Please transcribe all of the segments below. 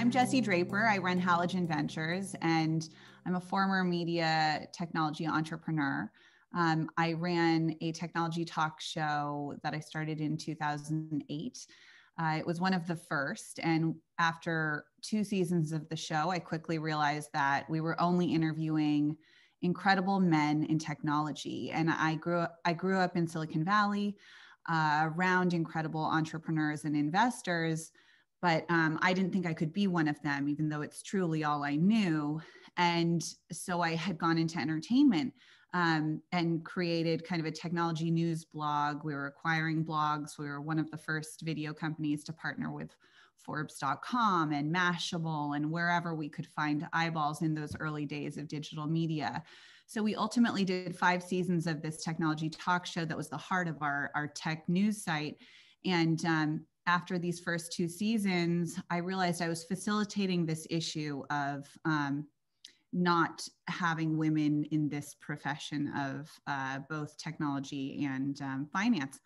I'm Jessie Draper. I run Halogen Ventures, and I'm a former media technology entrepreneur. I ran a technology talk show that I started in 2008. It was one of the first, and after 2 seasons of the show, I quickly realized that we were only interviewing incredible men in technology. And I grew up in Silicon Valley, around incredible entrepreneurs and investors. But I didn't think I could be one of them, even though it's truly all I knew. And so I had gone into entertainment and created kind of a technology news blog. We were acquiring blogs. We were one of the first video companies to partner with Forbes.com and Mashable and wherever we could find eyeballs in those early days of digital media. So we ultimately did 5 seasons of this technology talk show that was the heart of our tech news site. And after these first 2 seasons, I realized I was facilitating this issue of not having women in this profession of both technology and finance.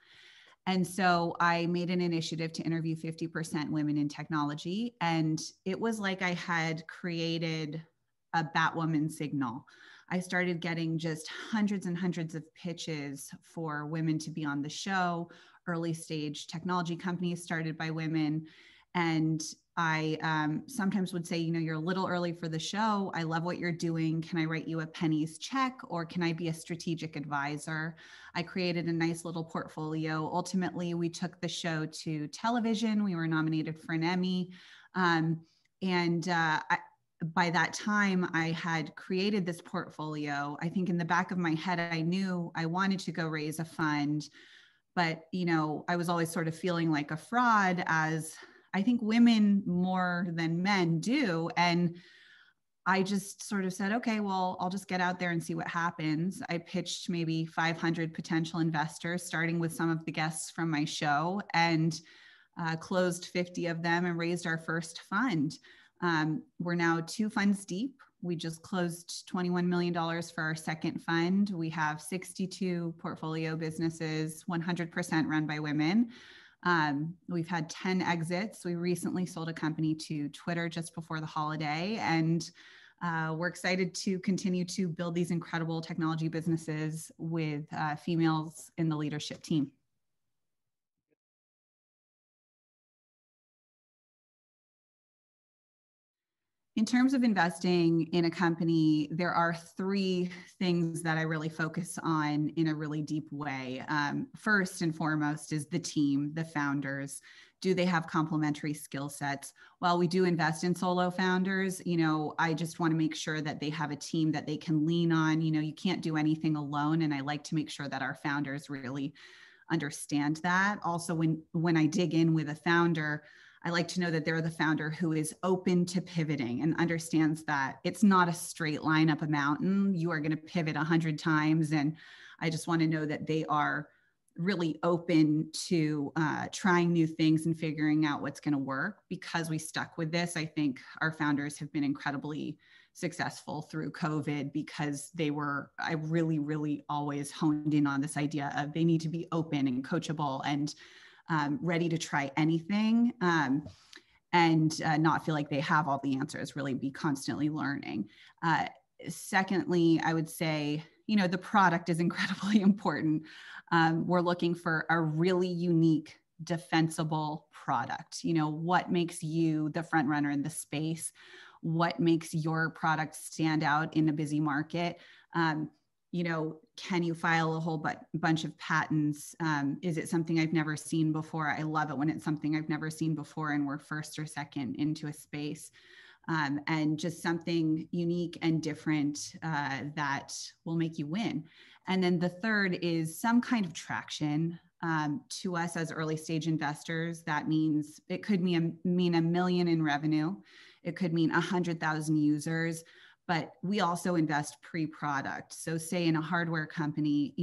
And so I made an initiative to interview 50% women in technology. And it was like I had created a Batwoman signal. I started getting just hundreds and hundreds of pitches for women to be on the show, early stage technology companies started by women. And I sometimes would say, you're a little early for the show. I love what you're doing. Can I write you a pennies check, or can I be a strategic advisor? I created a nice little portfolio. Ultimately, we took the show to television. We were nominated for an Emmy. By that time, I had created this portfolio. I think in the back of my head, I knew I wanted to go raise a fund, but I was always sort of feeling like a fraud, as I think women more than men do. And I just sort of said, okay, well, I'll just get out there and see what happens. I pitched maybe 500 potential investors, starting with some of the guests from my show, and closed 50 of them and raised our first fund. We're now 2 funds deep. We just closed $21 million for our second fund. We have 62 portfolio businesses, 100% run by women. We've had 10 exits. We recently sold a company to Twitter just before the holiday, and we're excited to continue to build these incredible technology businesses with females in the leadership team. In terms of investing in a company, there are 3 things that I really focus on in a really deep way. First and foremost is the team, the founders. Do they have complementary skill sets? While we do invest in solo founders, I just want to make sure that they have a team that they can lean on. You can't do anything alone. And I like to make sure that our founders really understand that. Also, when I dig in with a founder, I like to know that they're the founder who is open to pivoting and understands that it's not a straight line up a mountain. You are going to pivot 100 times. And I just want to know that they are really open to trying new things and figuring out what's going to work. Because we stuck with this, I think our founders have been incredibly successful through COVID, because I really, really always honed in on this idea of they need to be open and coachable and ready to try anything, and not feel like they have all the answers, really be constantly learning. Secondly, I would say, the product is incredibly important. We're looking for a really unique, defensible product. What makes you the front runner in the space? What makes your product stand out in a busy market? Can you file a whole bunch of patents? Is it something I've never seen before? I love it when it's something I've never seen before and we're first or second into a space. And just something unique and different that will make you win. And then the third is some kind of traction. To us as early stage investors, that means it could mean $1 million in revenue. It could mean 100,000 users. But we also invest pre-product. So say in a hardware company,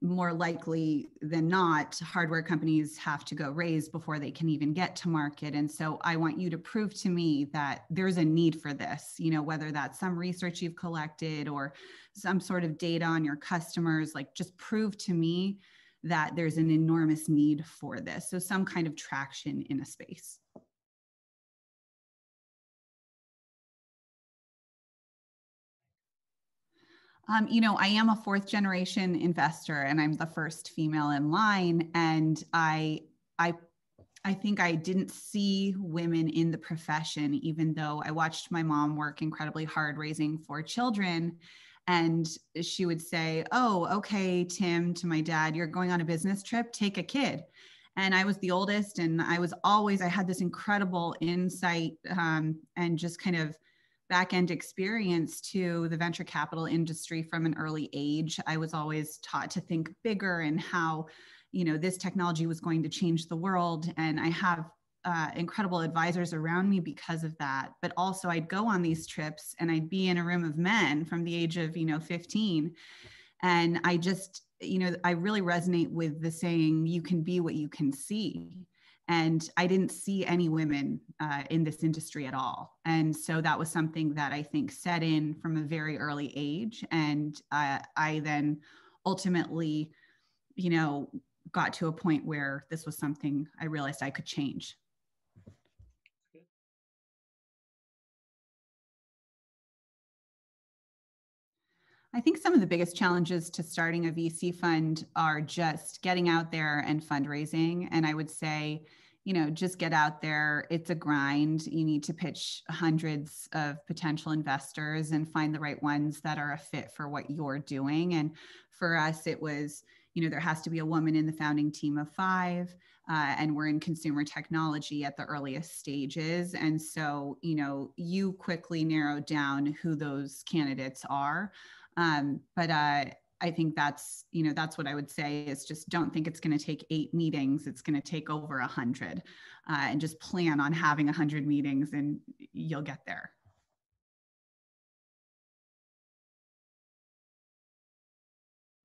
more likely than not, hardware companies have to go raise before they can even get to market. And so I want you to prove to me that there's a need for this, whether that's some research you've collected or some sort of data on your customers, like just prove to me that there's an enormous need for this. So some kind of traction in a space. I am a fourth generation investor and I'm the first female in line. And I think I didn't see women in the profession, even though I watched my mom work incredibly hard raising 4 children. And she would say, "Oh, okay, Tim," to my dad, "you're going on a business trip, take a kid." And I was the oldest, and I had this incredible insight and just kind of back end experience to the venture capital industry from an early age. I was always taught to think bigger and how, this technology was going to change the world. And I have incredible advisors around me because of that. But also, I'd go on these trips and I'd be in a room of men from the age of, 15. And I just, I really resonate with the saying, you can be what you can see. And I didn't see any women in this industry at all. And so that was something that I think set in from a very early age. And I then ultimately, got to a point where this was something I realized I could change. I think some of the biggest challenges to starting a VC fund are just getting out there and fundraising. And I would say, just get out there. It's a grind. You need to pitch hundreds of potential investors and find the right ones that are a fit for what you're doing. And for us, it was, there has to be a woman in the founding team of 5. And we're in consumer technology at the earliest stages. And so, you quickly narrow down who those candidates are. But I think that's what I would say is just don't think it's going to take 8 meetings. It's going to take over 100 and just plan on having 100 meetings and you'll get there.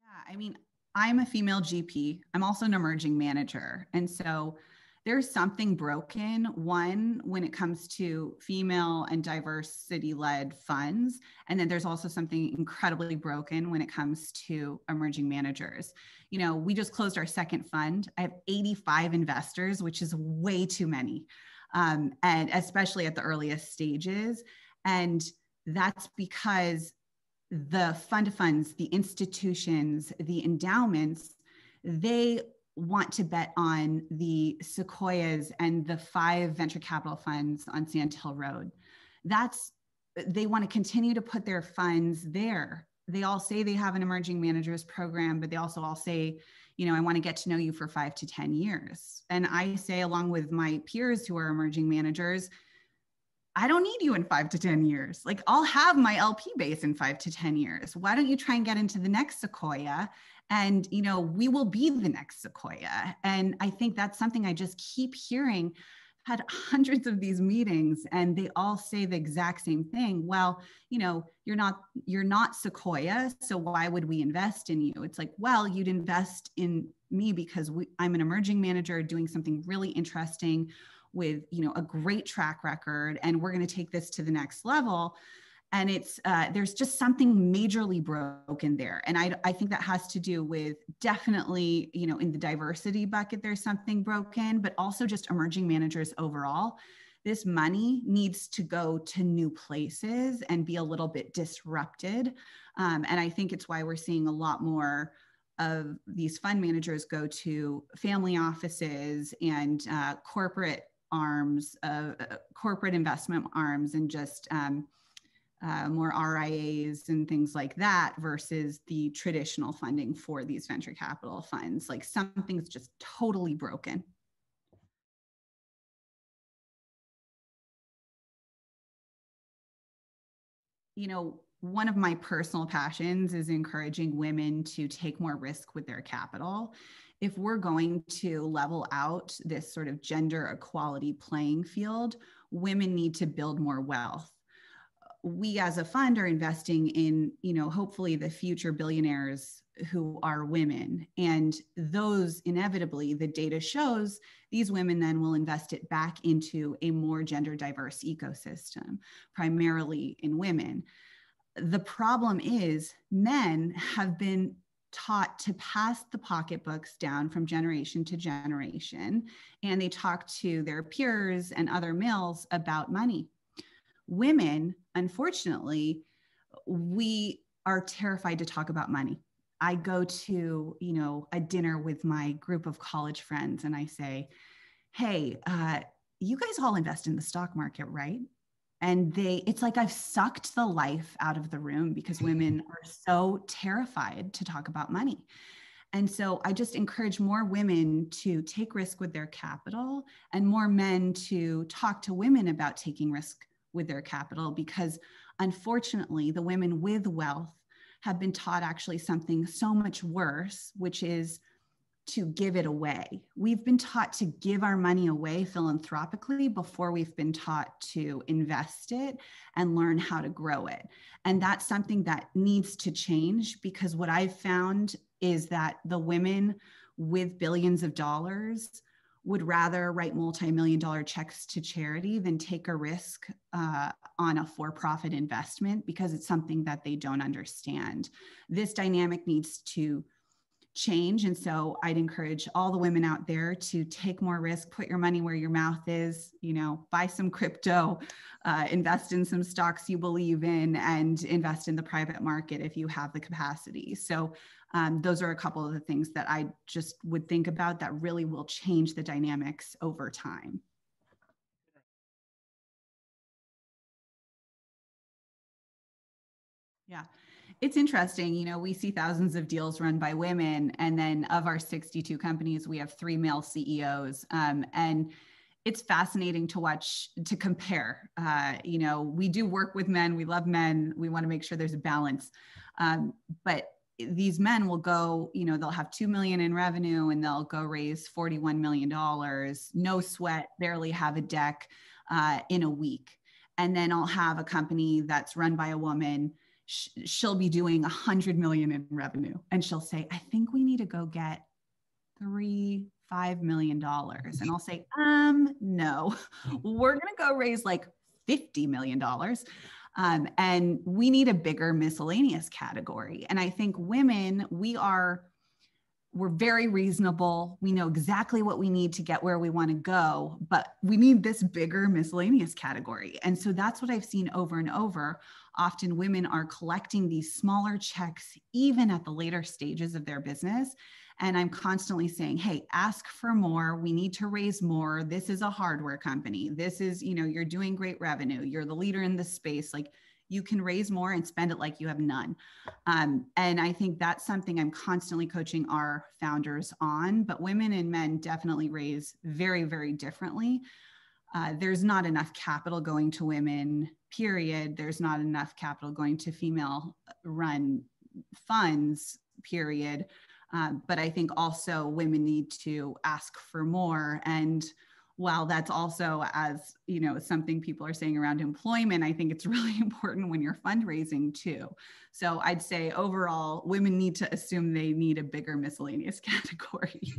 Yeah, I mean, I'm a female GP. I'm also an emerging manager. And so there's something broken, one, when it comes to female and diversity-led funds. And then there's also something incredibly broken when it comes to emerging managers. We just closed our second fund. I have 85 investors, which is way too many, and especially at the earliest stages. And that's because the fund of funds, the institutions, the endowments, they want to bet on the Sequoias and the 5 venture capital funds on Sand Hill Road. They want to continue to put their funds there. They all say they have an emerging managers program, but they also all say, I want to get to know you for 5 to 10 years. And I say, along with my peers who are emerging managers, I don't need you in 5 to 10 years. Like, I'll have my LP base in 5 to 10 years. Why don't you try and get into the next Sequoia? And, we will be the next Sequoia. And I think that's something I just keep hearing. Had hundreds of these meetings and they all say the exact same thing. Well, you're not Sequoia. So why would we invest in you? It's like, well, you'd invest in me because I'm an emerging manager doing something really interesting with, a great track record, and we're going to take this to the next level. And it's there's just something majorly broken there. And I think that has to do with definitely, in the diversity bucket, there's something broken, but also just emerging managers overall. This money needs to go to new places and be a little bit disrupted. And I think it's why we're seeing a lot more of these fund managers go to family offices and corporate arms, corporate investment arms, and just more RIAs and things like that versus the traditional funding for these venture capital funds. Like, something's just totally broken. One of my personal passions is encouraging women to take more risk with their capital. If we're going to level out this sort of gender equality playing field, women need to build more wealth. We as a fund are investing in, hopefully the future billionaires who are women. And those inevitably, the data shows, these women then will invest it back into a more gender diverse ecosystem, primarily in women. The problem is men have been taught to pass the pocketbooks down from generation to generation, and they talk to their peers and other males about money. Women, unfortunately, we are terrified to talk about money. I go to, a dinner with my group of college friends and I say, hey, you guys all invest in the stock market, right? And it's like I've sucked the life out of the room because women are so terrified to talk about money. And so I just encourage more women to take risk with their capital and more men to talk to women about taking risk with their capital, because unfortunately, the women with wealth have been taught actually something so much worse, which is to give it away. We've been taught to give our money away philanthropically before we've been taught to invest it and learn how to grow it. And that's something that needs to change, because what I've found is that the women with billions of dollars would rather write multi-million-dollar checks to charity than take a risk on a for-profit investment, because it's something that they don't understand. This dynamic needs to change. And so I'd encourage all the women out there to take more risk, put your money where your mouth is, buy some crypto, invest in some stocks you believe in, and invest in the private market if you have the capacity. So those are a couple of the things that I just would think about that really will change the dynamics over time. Yeah. It's interesting, we see thousands of deals run by women, and then of our 62 companies, we have 3 male CEOs. And it's fascinating to watch, to compare. We do work with men, we love men, we want to make sure there's a balance. But these men will go, they'll have 2 million in revenue and they'll go raise $41 million, no sweat, barely have a deck in a week. And then I'll have a company that's run by a woman. She'll be doing 100 million in revenue. And she'll say, I think we need to go get $5 million. And I'll say, no, we're going to go raise like $50 million. And we need a bigger miscellaneous category. And I think women, we're very reasonable. We know exactly what we need to get where we want to go, but we need this bigger miscellaneous category. And so that's what I've seen over and over. Often women are collecting these smaller checks, even at the later stages of their business. And I'm constantly saying, hey, ask for more. We need to raise more. This is a hardware company. This is, you're doing great revenue. You're the leader in this space. Like, you can raise more and spend it like you have none. And I think that's something I'm constantly coaching our founders on, but women and men definitely raise very, very differently. There's not enough capital going to women, period. There's not enough capital going to female run funds, period. But I think also women need to ask for more. And while that's also, as something people are saying around employment, I think it's really important when you're fundraising too. So I'd say overall, women need to assume they need a bigger miscellaneous category.